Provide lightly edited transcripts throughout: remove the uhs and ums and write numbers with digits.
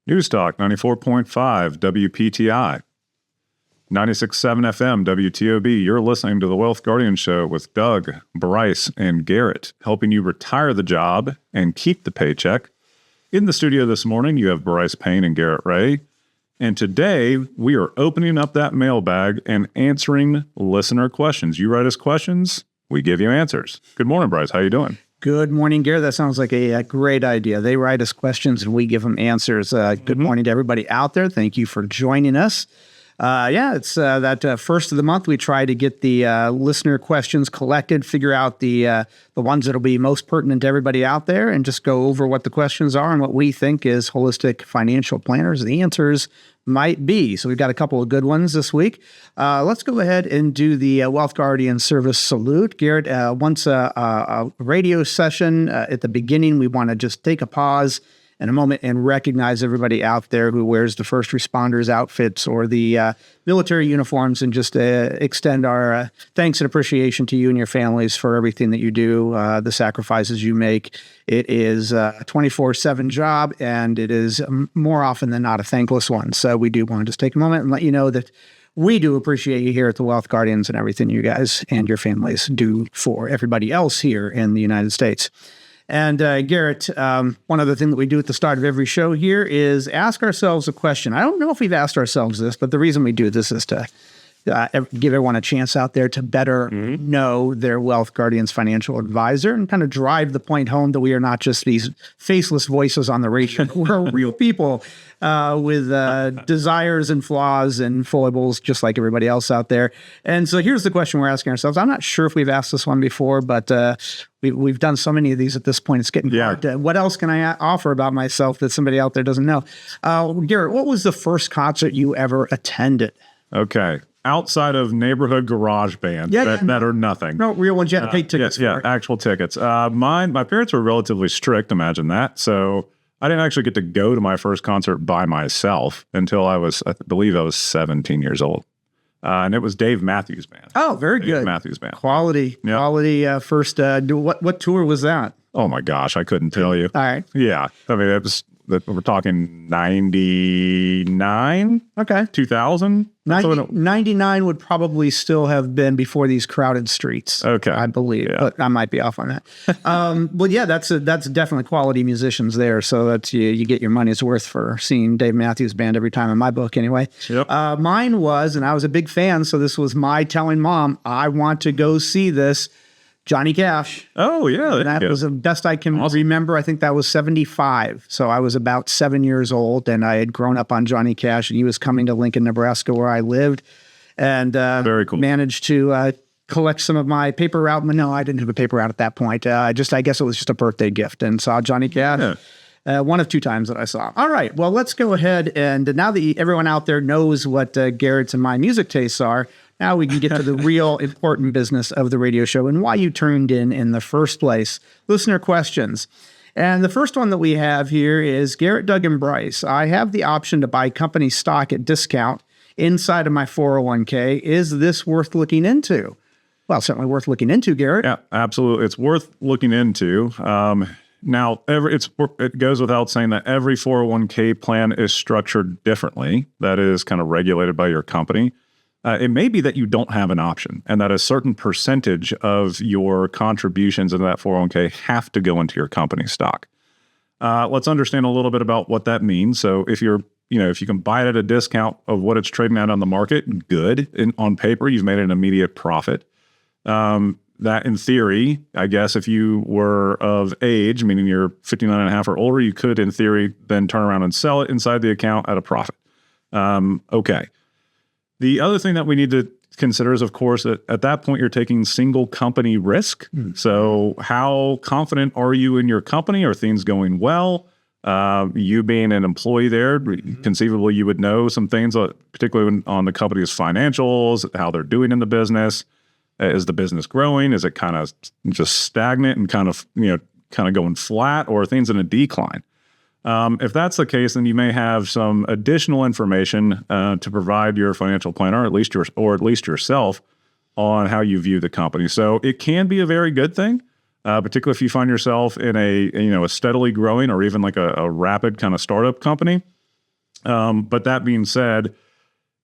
News Talk 94.5 WPTI, 96.7 FM WTOB. You're listening to the Wealth Guardian Show with Doug, Brice, and Garrett, helping you retire the job and keep the paycheck. In the studio this morning, you have Brice, Payne, and Garrett Ray. And today, we are opening up that mailbag and answering listener questions. You write us questions, we give you answers. Good morning, Brice. How you doing? Good morning, Garrett. That sounds like a great idea. They write us questions and we give them answers. Good morning to everybody out there. Thank you for joining us. It's that first of the month. We try to get the listener questions collected, figure out the ones that will be most pertinent to everybody out there, and just go over what the questions are and what we think is holistic financial planners. The answers might be. So we've got a couple of good ones this week. Let's go ahead and do the Wealth Guardian Service Salute. Garrett, once a radio session at the beginning, we want to just take a pause in a moment and recognize everybody out there who wears the first responders outfits or the military uniforms, and just extend our thanks and appreciation to you and your families for everything that you do, the sacrifices you make. It is a 24/7 job, and it is more often than not a thankless one. So we do want to just take a moment and let you know that we do appreciate you here at the Wealth Guardians and everything you guys and your families do for everybody else here in the United States. And Garrett, one other thing that we do at the start of every show here is ask ourselves a question. I don't know if we've asked ourselves this, but the reason we do this is to give everyone a chance out there to better know their Wealth Guardians financial advisor, and kind of drive the point home that we are not just these faceless voices on the radio. We're real people with desires and flaws and foibles, just like everybody else out there. And so here's the question we're asking ourselves. I'm not sure if we've asked this one before, but we've done so many of these at this point. It's getting hard. What else can I offer about myself that somebody out there doesn't know? Garrett, what was the first concert you ever attended? Okay. Outside of neighborhood garage band that are nothing. No, real ones. You had to pay tickets for. Yeah, actual tickets. My parents were relatively strict, imagine that. So I didn't actually get to go to my first concert by myself until I believe I was 17 years old. And it was Dave Matthews Band. Oh, very good. Dave Matthews Band. Quality first. What tour was that? Oh my gosh, I couldn't tell you. All right. Yeah. I mean, we're talking 99. Okay. 2000. 99 would probably still have been before these crowded streets. Okay. I believe, but I might be off on that. Well, yeah, that's definitely quality musicians there. So that's you get your money's worth for seeing Dave Matthews Band every time in my book anyway. Yep. Mine was, and I was a big fan, so this was my telling mom, I want to go see this, Johnny Cash. Oh, yeah. And that was the best I can remember. I think that was 75. So I was about 7 years old, and I had grown up on Johnny Cash, and he was coming to Lincoln, Nebraska, where I lived, and very cool. Managed to collect some of my paper route. No, I didn't have a paper route at that point. I guess it was just a birthday gift, and saw Johnny Cash. Yeah. One of two times that I saw. All right. Well, let's go ahead. And now that everyone out there knows what Garrett's and my music tastes are, now we can get to the real important business of the radio show and why you tuned in the first place. Listener questions. And the first one that we have here is Garrett, Doug, and Brice. I have the option to buy company stock at discount inside of my 401k. Is this worth looking into? Well, certainly worth looking into, Garrett. Yeah, absolutely. It's worth looking into. Now, it goes without saying that every 401k plan is structured differently. That is kind of regulated by your company. It may be that you don't have an option, and that a certain percentage of your contributions into that 401k have to go into your company stock. Let's understand a little bit about what that means. So if you can buy it at a discount of what it's trading at on the market, good. On paper, you've made an immediate profit. That in theory, I guess if you were of age, meaning you're 59 and a half or older, you could in theory then turn around and sell it inside the account at a profit. Okay. The other thing that we need to consider is, of course, that at that point, you're taking single company risk. So how confident are you in your company? Are things going well? You being an employee there, conceivably, you would know some things, particularly on the company's financials, how they're doing in the business. Is the business growing? Is it kind of just stagnant and kind of going flat, or are things in a decline? If that's the case, then you may have some additional information to provide your financial planner, or at least yourself, on how you view the company. So it can be a very good thing, particularly if you find yourself in a steadily growing or even like a rapid kind of startup company. But that being said,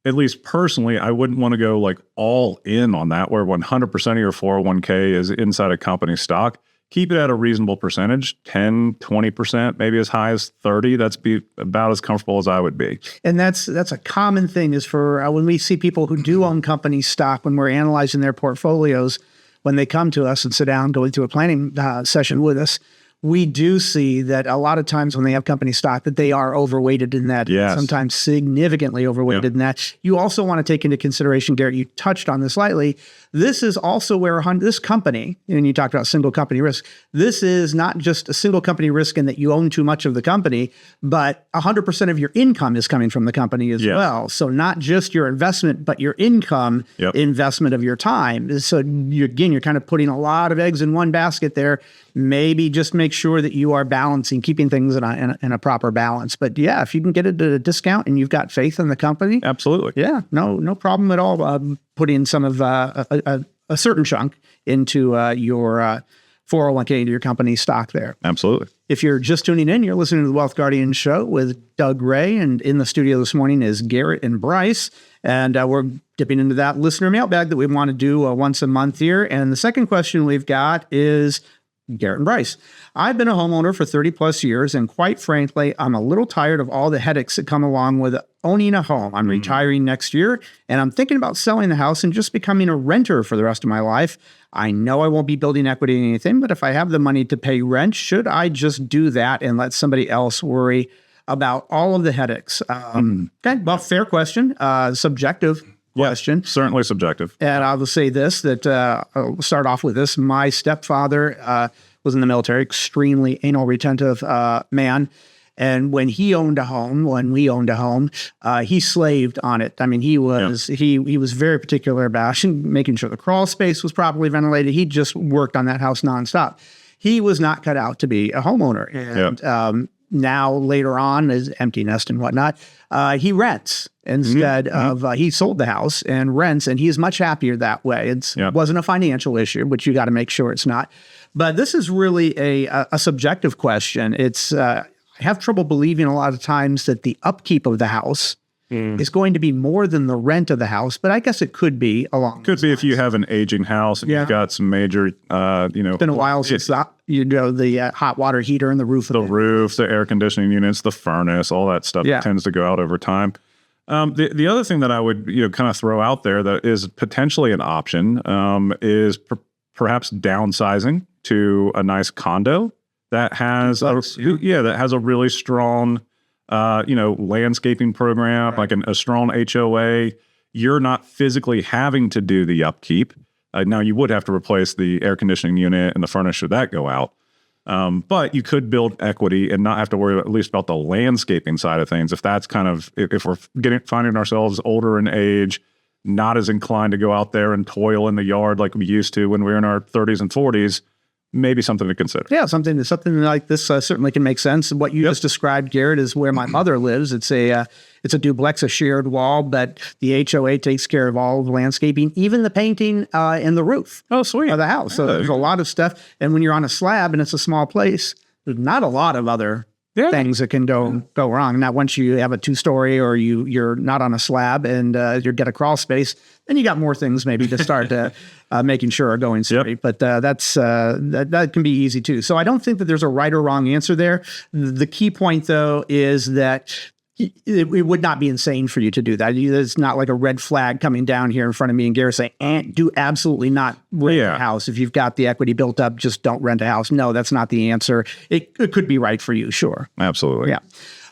at least personally, I wouldn't want to go like all in on that where 100% of your 401k is inside a company stock. Keep it at a reasonable percentage, 10, 20%, maybe as high as 30. That's be about as comfortable as I would be. And that's a common thing is for when we see people who do own company stock, when we're analyzing their portfolios, when they come to us and sit down, go into a planning session with us, we do see that a lot of times when they have company stock that they are overweighted in that, sometimes significantly overweighted in that. You also want to take into consideration, Garrett, you touched on this slightly. This is also where this company, and you talked about single company risk, this is not just a single company risk in that you own too much of the company, but 100% of your income is coming from the company as well. So not just your investment, but your income investment of your time. So you're kind of putting a lot of eggs in one basket there. Maybe just make sure that you are balancing, keeping things in a proper balance. But yeah, if you can get it at a discount and you've got faith in the company, absolutely. Yeah, no problem at all. Putting some of a certain chunk into your 401k, into your company stock there. Absolutely. If you're just tuning in, you're listening to the Wealth Guardian Show with Doug Ray, and in the studio this morning is Garrett and Brice, and we're dipping into that listener mailbag that we want to do once a month here. And the second question we've got is Garrett and Brice. I've been a homeowner for 30 plus years, and quite frankly, I'm a little tired of all the headaches that come along with owning a home. I'm retiring next year, and I'm thinking about selling the house and just becoming a renter for the rest of my life. I know I won't be building equity in anything, but if I have the money to pay rent, should I just do that and let somebody else worry about all of the headaches? Okay, well, fair question, subjective question. Certainly subjective. And I will say this, that I'll start off with this. My stepfather was in the military, extremely anal retentive man. And when we owned a home, he slaved on it. I mean, he was very particular about making sure the crawl space was properly ventilated. He just worked on that house nonstop. He was not cut out to be a homeowner. And now later on, as empty nest and whatnot, he rents instead of he sold the house and rents, and he's much happier that way. It wasn't a financial issue, which you got to make sure it's not. But this is really a subjective question. It's I have trouble believing a lot of times that the upkeep of the house is going to be more than the rent of the house, but I guess it could be along. Could be if you have an aging house and you've got some major, It's been a while since the hot water heater and the roof. The roof, the air conditioning units, the furnace, all that stuff tends to go out over time. The other thing that I would kind of throw out there that is potentially an option is perhaps downsizing to a nice condo that has a really strong landscaping program, like a strong HOA. You're not physically having to do the upkeep. Now you would have to replace the air conditioning unit and the furnace should that go out. But you could build equity and not have to worry at least about the landscaping side of things. If that's if we're finding ourselves older in age, not as inclined to go out there and toil in the yard like we used to when we were in our 30s and 40s, maybe something to consider. Yeah, something like this certainly can make sense. What you just described, Garrett, is where my mother lives. It's a duplex, a shared wall, but the HOA takes care of all of the landscaping, even the painting and the roof. Oh, sweet. Of the house. So there's a lot of stuff. And when you're on a slab and it's a small place, there's not a lot of other things that can go wrong. Now, once you have a 2-story or you're not on a slab and you get a crawl space, then you got more things maybe to start making sure are going straight. But that can be easy too. So I don't think that there's a right or wrong answer there. The key point though is that it would not be insane for you to do that. It's not like a red flag coming down here in front of me and Garrett saying, do absolutely not rent a house. If you've got the equity built up, just don't rent a house. No, that's not the answer. It could be right for you, sure. Absolutely. Yeah.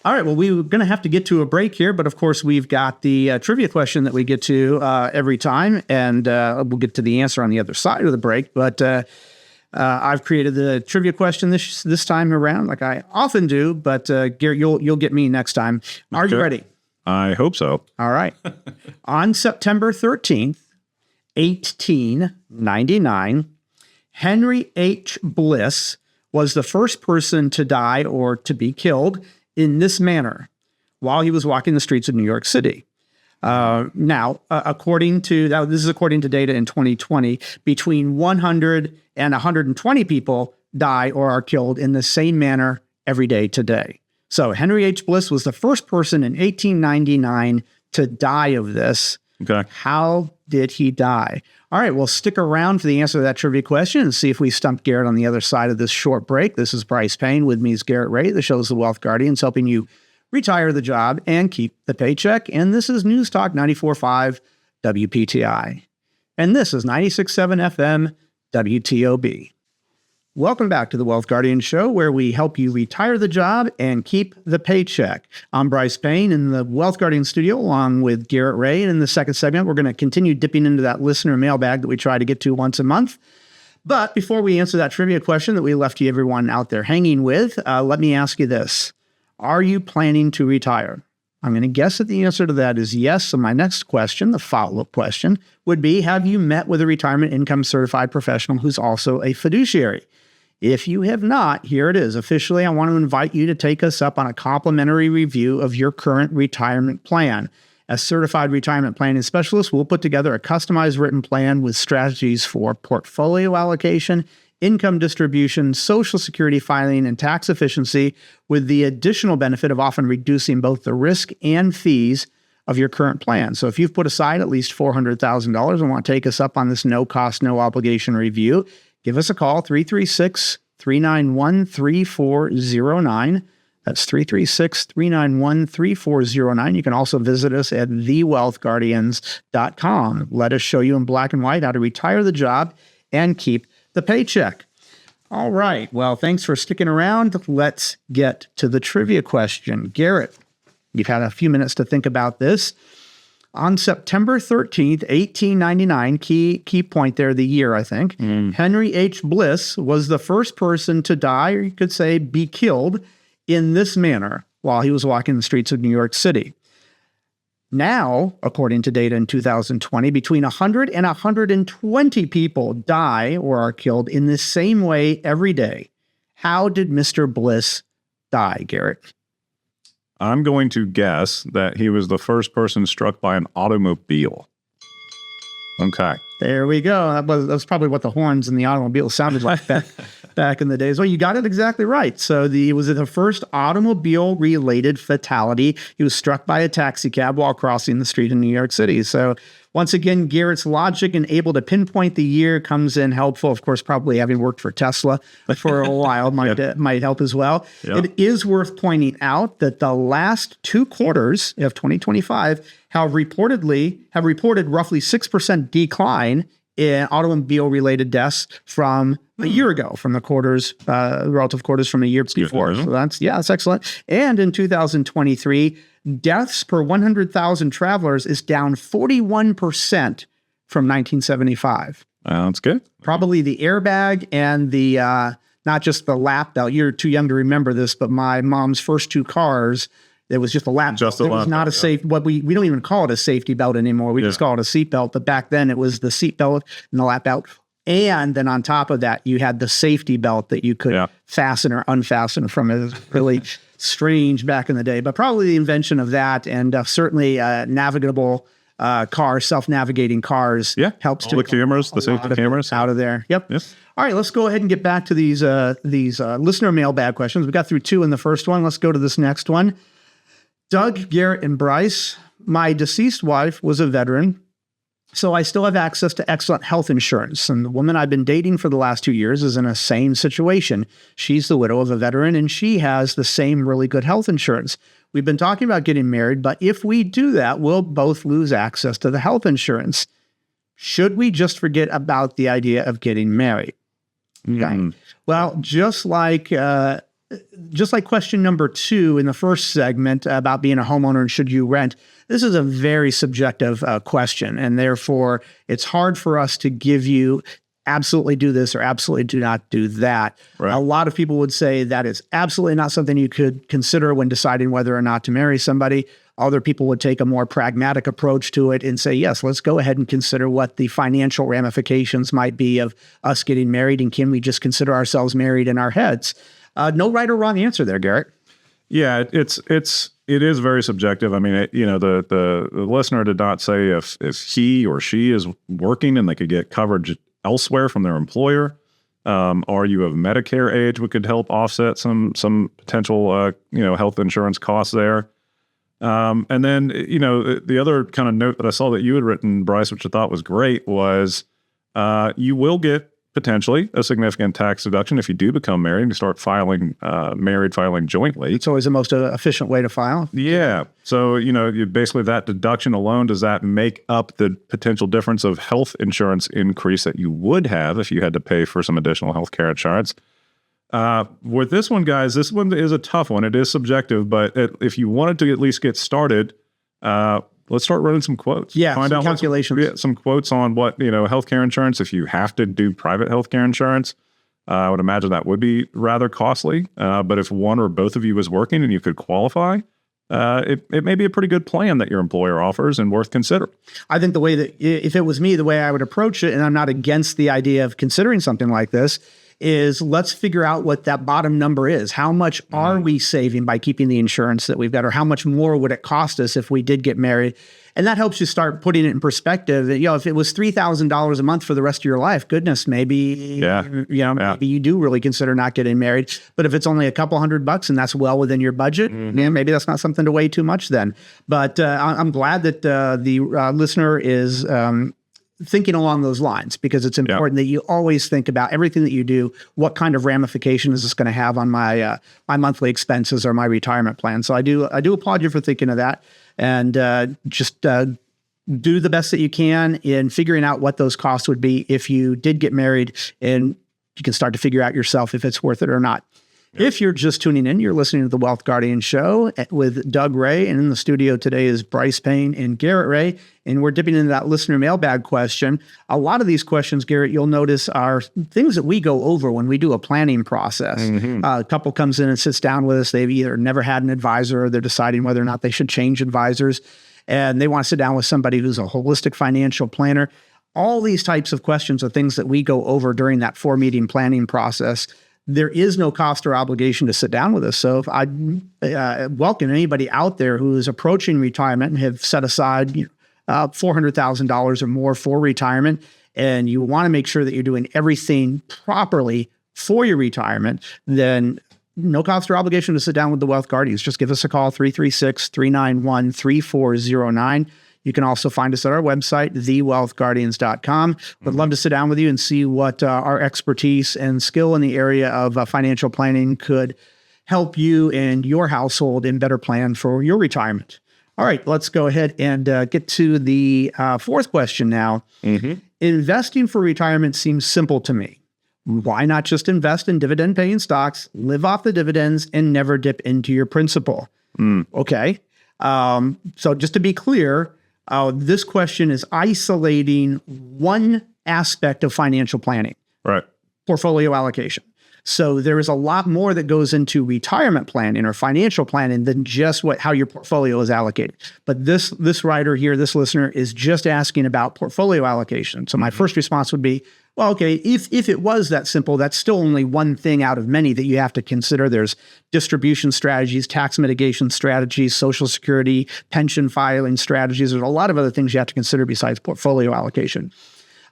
All right, well, we're going to have to get to a break here, but of course, we've got the trivia question that we get to every time, and we'll get to the answer on the other side of the break. But I've created the trivia question this time around, like I often do. But Garrett, you'll get me next time. Are you ready? I hope so. All right. On September 13th, 1899, Henry H. Bliss was the first person to die or to be killed in this manner while he was walking the streets of New York City. Now, according to data in 2020, between 100 and 120 people die or are killed in the same manner every day today. So Henry H. Bliss was the first person in 1899 to die of this. Okay. How did he die? All right, well, stick around for the answer to that trivia question and see if we stump Garrett on the other side of this short break. This is Brice Payne. With me is Garrett Ray. The show is The Wealth Guardians, helping you retire the job and keep the paycheck. And this is News Talk 94.5 WPTI. And this is 96.7 FM WTOB. Welcome back to the Wealth Guardian Show, where we help you retire the job and keep the paycheck. I'm Brice Payne in the Wealth Guardian studio, along with Garrett Ray. And in the second segment, we're going to continue dipping into that listener mailbag that we try to get to once a month. But before we answer that trivia question that we left you everyone out there hanging with, let me ask you this. Are you planning to retire? I'm going to guess that the answer to that is yes. So my next question, the follow-up question, would be, have you met with a retirement income certified professional who's also a fiduciary? If you have not, here it is. Officially, I want to invite you to take us up on a complimentary review of your current retirement plan. As certified retirement planning specialists, we'll put together a customized written plan with strategies for portfolio allocation, income distribution, Social Security filing, and tax efficiency, with the additional benefit of often reducing both the risk and fees of your current plan. So if you've put aside at least $400,000 and want to take us up on this no-cost, no-obligation review, give us a call, 336-391-3409. That's 336-391-3409. You can also visit us at thewealthguardians.com. Let us show you in black and white how to retire the job and keep the paycheck. All right. Well, thanks for sticking around. Let's get to the trivia question. Garrett, you've had a few minutes to think about this. On September 13th, 1899, key point there, the year, I think, Henry H. Bliss was the first person to die, or you could say be killed, in this manner while he was walking the streets of New York City. Now, according to data in 2020, between 100 and 120 people die or are killed in the same way every day. How did Mr. Bliss die, Garrett? I'm going to guess that he was the first person struck by an automobile. Okay. There we go. That was probably what the horns in the automobile sounded like back in the days. Well, you got it exactly right. So it was the first automobile-related fatality. He was struck by a taxi cab while crossing the street in New York City. So once again, Garrett's logic and able to pinpoint the year comes in helpful. Of course, probably having worked for Tesla for a while might help as well. Yep. It is worth pointing out that the last 2 quarters of 2025 have reported roughly 6% decline in automobile-related deaths from a year ago, from the relative quarters from a year before. So that's excellent. And in 2023, deaths per 100,000 travelers is down 41% from 1975. That's good. Probably the airbag and the, not just the lap belt. You're too young to remember this, but my mom's first 2 cars, it was just a lap belt. It was not a safe, what we don't even call it a safety belt anymore. We just call it a seat belt. But back then it was the seat belt and the lap belt. And then on top of that, you had the safety belt that you could fasten or unfasten from. It was really strange back in the day, but probably the invention of that, and certainly navigable cars, self-navigating cars helps to the cameras, the safety cameras out of there. Yep. All right, let's go ahead and get back to these listener mailbag questions. We got through 2 in the first one. Let's go to this next one. Doug, Garrett, and Brice, my deceased wife was a veteran, so I still have access to excellent health insurance. And the woman I've been dating for the last 2 years is in a same situation. She's the widow of a veteran, and she has the same really good health insurance. We've been talking about getting married, but if we do that, we'll both lose access to the health insurance. Should we just forget about the idea of getting married? Okay. Well, just like question number 2 in the first segment about being a homeowner and should you rent, this is a very subjective question, and therefore it's hard for us to give you absolutely do this or absolutely do not do that. Right. A lot of people would say that is absolutely not something you could consider when deciding whether or not to marry somebody. Other people would take a more pragmatic approach to it and say, yes, let's go ahead and consider what the financial ramifications might be of us getting married, and can we just consider ourselves married in our heads? No right or wrong answer there, Garrett. Yeah, it is very subjective. I mean, the listener did not say if he or she is working and they could get coverage elsewhere from their employer. Are you of Medicare age, which could help offset some potential health insurance costs there. And then, the other kind of note that I saw that you had written, Brice, which I thought was great, was you will get potentially a significant tax deduction if you do become married and you start filing jointly. It's always the most efficient way to file. Yeah. So, you basically that deduction alone, does that make up the potential difference of health insurance increase that you would have if you had to pay for some additional health care insurance? With this one, guys, this one is a tough one. It is subjective, but if you wanted to at least get started, let's start running some quotes. Yeah, find out calculations. Some quotes on what, healthcare insurance, if you have to do private healthcare insurance, I would imagine that would be rather costly. But if one or both of you is working and you could qualify, it may be a pretty good plan that your employer offers and worth considering. I think the way that, if it was me, the way I would approach it, and I'm not against the idea of considering something like this, is let's figure out what that bottom number is. How much are we saving by keeping the insurance that we've got, or how much more would it cost us if we did get married? And that helps you start putting it in perspective. If it was $3,000 a month for the rest of your life, goodness, maybe, maybe you do really consider not getting married. But if it's only a couple $100 and that's well within your budget, maybe that's not something to weigh too much then. But I'm glad that the listener is thinking along those lines, because it's important that you always think about everything that you do. What kind of ramification is this going to have on my monthly expenses or my retirement plan? So I do applaud you for thinking of that, and just do the best that you can in figuring out what those costs would be if you did get married, and you can start to figure out yourself if it's worth it or not. If you're just tuning in, you're listening to the Wealth Guardian Show with Doug Ray, and in the studio today is Brice Payne and Garrett Ray, and we're dipping into that listener mailbag question. A lot of these questions, Garrett, you'll notice are things that we go over when we do a planning process. A couple comes in and sits down with us. They've either never had an advisor, or they're deciding whether or not they should change advisors, and they want to sit down with somebody who's a holistic financial planner. All these types of questions are things that we go over during that 4-meeting planning process. There is no cost or obligation to sit down with us. So if I welcome anybody out there who is approaching retirement and have set aside $400,000 or more for retirement, and you want to make sure that you're doing everything properly for your retirement, then no cost or obligation to sit down with the Wealth Guardians. Just give us a call, 336-391-3409. You can also find us at our website, thewealthguardians.com. Would love to sit down with you and see what our expertise and skill in the area of financial planning could help you and your household in better plan for your retirement. All right, let's go ahead and get to the fourth question now. Investing for retirement seems simple to me. Why not just invest in dividend-paying stocks, live off the dividends, and never dip into your principal? Okay. So just to be clear, this question is isolating one aspect of financial planning, right? Portfolio allocation. So there is a lot more that goes into retirement planning or financial planning than just how your portfolio is allocated. But this writer here, this listener, is just asking about portfolio allocation. So my first response would be, well, okay, if it was that simple, that's still only one thing out of many that you have to consider. There's distribution strategies, tax mitigation strategies, Social Security, pension filing strategies. There's a lot of other things you have to consider besides portfolio allocation.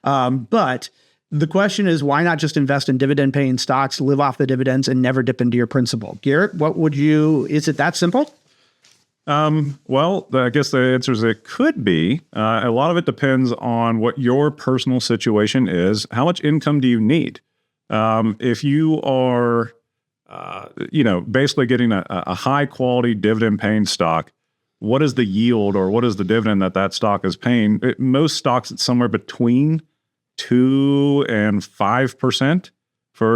But the question is, why not just invest in dividend-paying stocks, live off the dividends, and never dip into your principal? Garrett, is it that simple? Well, I guess the answer is it could be. A lot of it depends on what your personal situation is. How much income do you need? If you are, basically getting a high quality dividend paying stock, what is the yield or what is the dividend that stock is paying? Most stocks, it's somewhere between 2 and 5%.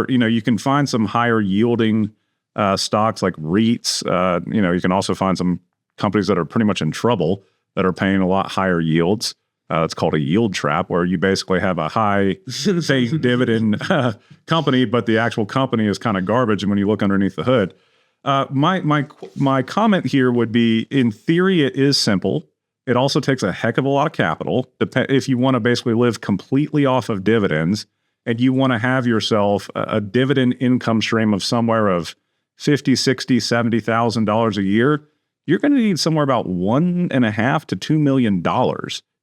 You can find some higher yielding stocks like REITs. You can also find some companies that are pretty much in trouble that are paying a lot higher yields. It's called a yield trap, where you basically have a high say dividend company, but the actual company is kind of garbage. And when you look underneath the hood, my comment here would be, in theory, it is simple. It also takes a heck of a lot of capital. If you want to basically live completely off of dividends, and you want to have yourself a dividend income stream of somewhere of $50,000, $60,000, $70,000 a year, you're going to need somewhere about $1.5 to $2 million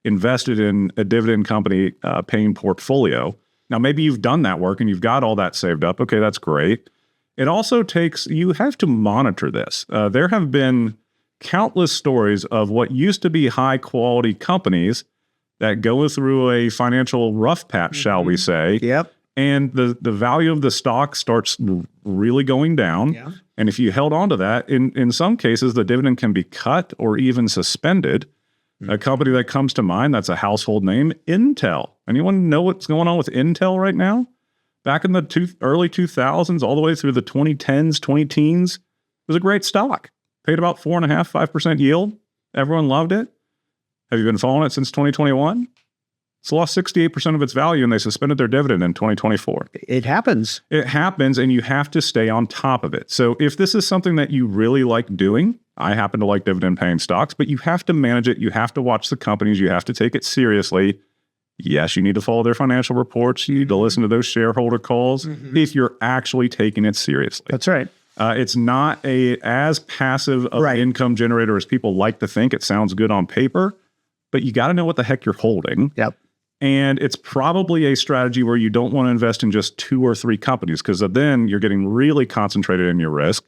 invested in a dividend company paying portfolio. Now, maybe you've done that work and you've got all that saved up. Okay, that's great. It also takes, you have to monitor this. There have been countless stories of what used to be high quality companies that go through a financial rough patch, shall we say. Yep. And the value of the stock starts really going down. Yeah. And if you held on to that, in some cases, the dividend can be cut or even suspended. A company that comes to mind, that's a household name, Intel. Anyone know what's going on with Intel right now? Back in the early 2000s, all the way through the 2010s, 20-teens, it was a great stock. Paid about 4.5%, 5% yield. Everyone loved it. Have you been following it since 2021? It's lost 68% of its value, and they suspended their dividend in 2024. It happens. It happens, and you have to stay on top of it. So if this is something that you really like doing, I happen to like dividend-paying stocks, but you have to manage it. You have to watch the companies. You have to take it seriously. Yes, you need to follow their financial reports. You need to listen to those shareholder calls if you're actually taking it seriously. That's right. It's not as passive of an income generator as people like to think. It sounds good on paper, but you got to know what the heck you're holding. Yep. And it's probably a strategy where you don't want to invest in just 2 or 3 companies, because then you're getting really concentrated in your risk.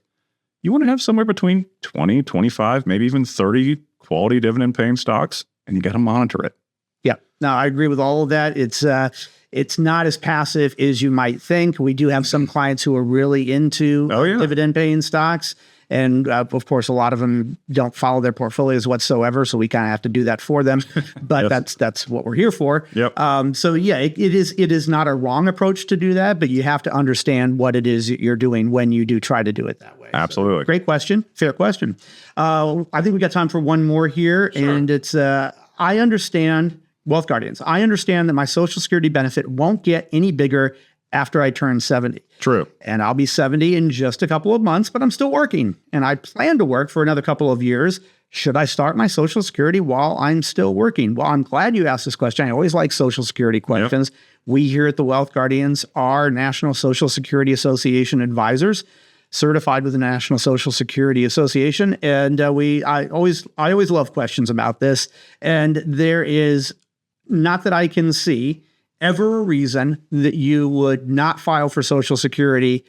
You want to have somewhere between 20, 25, maybe even 30 quality dividend-paying stocks, and you got to monitor it. Yeah, no, I agree with all of that. It's not as passive as you might think. We do have some clients who are really into dividend-paying stocks. And of course, a lot of them don't follow their portfolios whatsoever. So we kind of have to do that for them. But that's what we're here for. Yep. So yeah, it is not a wrong approach to do that, but you have to understand what it is you're doing when you do try to do it that way. Absolutely. So, great question. Fair question. I think we got time for one more here. Sure. And it's, I understand, Wealth Guardians, I understand that my Social Security benefit won't get any bigger after I turn 70. True. And I'll be 70 in just a couple of months, but I'm still working. And I plan to work for another couple of years. Should I start my Social Security while I'm still working? Well, I'm glad you asked this question. I always like Social Security questions. Yep. We here at the Wealth Guardians are National Social Security Association advisors, certified with the National Social Security Association. And I always love questions about this. And there is, not that I can see, ever a reason that you would not file for Social Security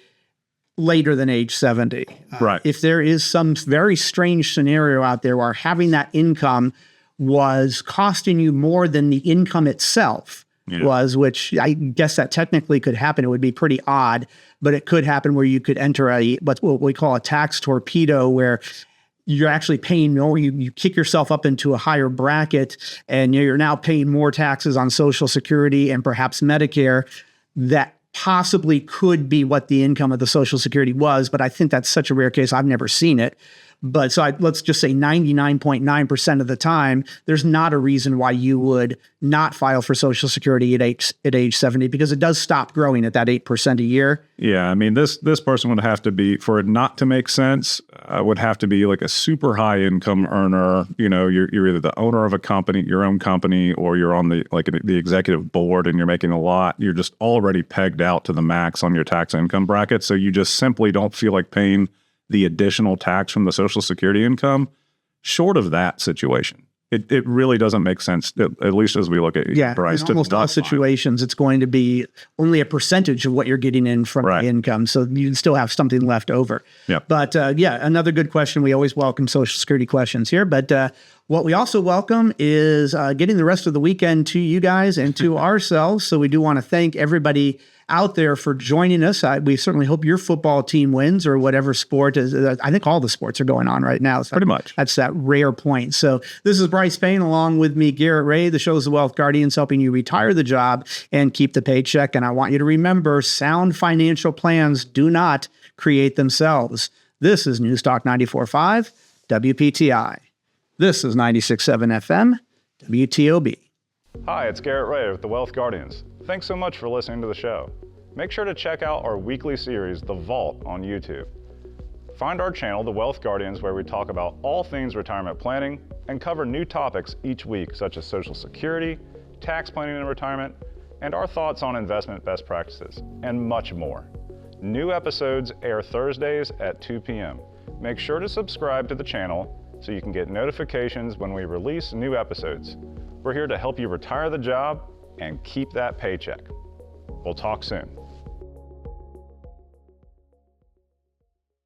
later than age 70. Right. If there is some very strange scenario out there where having that income was costing you more than the income itself was, which I guess that technically could happen. It would be pretty odd, but it could happen where you could enter what we call a tax torpedo, where you're actually paying more, you kick yourself up into a higher bracket, and you're now paying more taxes on Social Security and perhaps Medicare. That possibly could be what the income of the Social Security was, but I think that's such a rare case. I've never seen it. But so let's just say 99.9% of the time, there's not a reason why you would not file for Social Security at age 70, because it does stop growing at that 8% a year. Yeah, I mean, this person would have to be, for it not to make sense, would have to be like a super high income earner. You know, you're either the owner of a company, your own company, or you're on the executive board and you're making a lot. You're just already pegged out to the max on your tax income bracket, so you just simply don't feel like paying the additional tax from the Social Security income. Short of that situation, it really doesn't make sense, at least as we look at Brice. In almost all situations, it's going to be only a percentage of what you're getting in from the income, so you still have something left over. Yeah. But another good question. We always welcome Social Security questions here, but what we also welcome is getting the rest of the weekend to you guys and to ourselves. So we do want to thank everybody out there for joining us. We certainly hope your football team wins, or whatever sport is. I think all the sports are going on right now. So pretty much. That's that rare point. So this is Brice Payne, along with me, Garrett Ray. The show is the Wealth Guardians, helping you retire the job and keep the paycheck. And I want you to remember, sound financial plans do not create themselves. This is News Talk 94.5 WPTI. This is 96.7 FM WTOB. Hi, it's Garrett Ray with the Wealth Guardians. Thanks so much for listening to the show. Make sure to check out our weekly series, The Vault, on YouTube. Find our channel, The Wealth Guardians, where we talk about all things retirement planning and cover new topics each week, such as Social Security, tax planning in retirement, and our thoughts on investment best practices, and much more. New episodes air Thursdays at 2 p.m. Make sure to subscribe to the channel so you can get notifications when we release new episodes. We're here to help you retire the job and keep that paycheck. We'll talk soon.